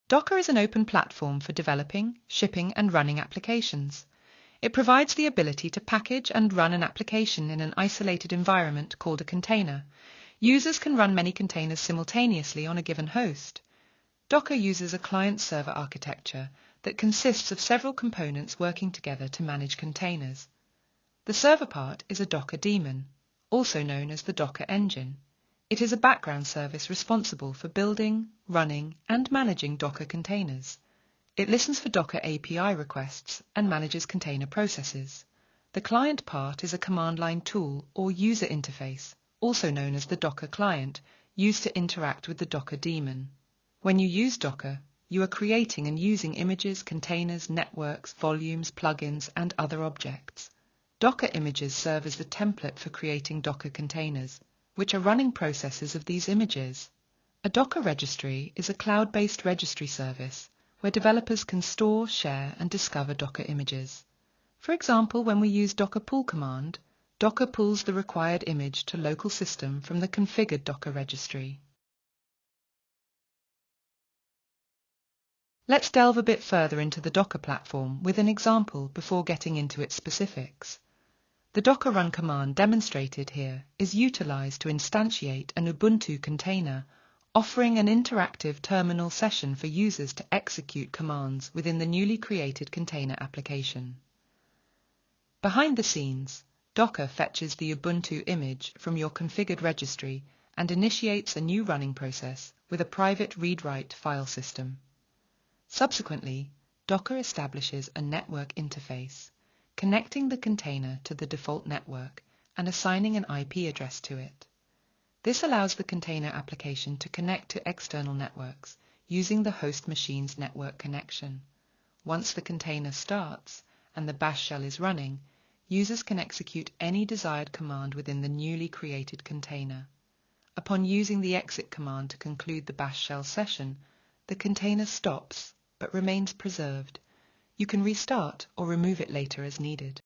Docker is an open platform for developing, shipping, and running applications. It provides the ability to package and run an application in an isolated environment called a container. Users can run many containers simultaneously on a given host. Docker uses a client-server architecture that consists of several components working together to manage containers. The server part is a Docker daemon, also known as the Docker engine. It is a background service responsible for building, running, and managing Docker containers. It listens for Docker API requests and manages container processes. The client part is a command line tool or user interface, also known as the Docker client, used to interact with the Docker daemon. When you use Docker, you are creating and using images, containers, networks, volumes, plugins, and other objects. Docker images serve as the template for creating Docker containers, which are running processes of these images. A Docker registry is a cloud-based registry service where developers can store, share, and discover Docker images. For example, when we use Docker pull command, Docker pulls the required image to local system from the configured Docker registry. Let's delve a bit further into the Docker platform with an example before getting into its specifics. The Docker run command demonstrated here is utilized to instantiate an Ubuntu container, offering an interactive terminal session for users to execute commands within the newly created container application. Behind the scenes, Docker fetches the Ubuntu image from your configured registry and initiates a new running process with a private read-write file system. Subsequently, Docker establishes a network interface, connecting the container to the default network and assigning an IP address to it. This allows the container application to connect to external networks using the host machine's network connection. Once the container starts and the bash shell is running, users can execute any desired command within the newly created container. Upon using the exit command to conclude the bash shell session, the container stops but remains preserved. You can restart or remove it later as needed.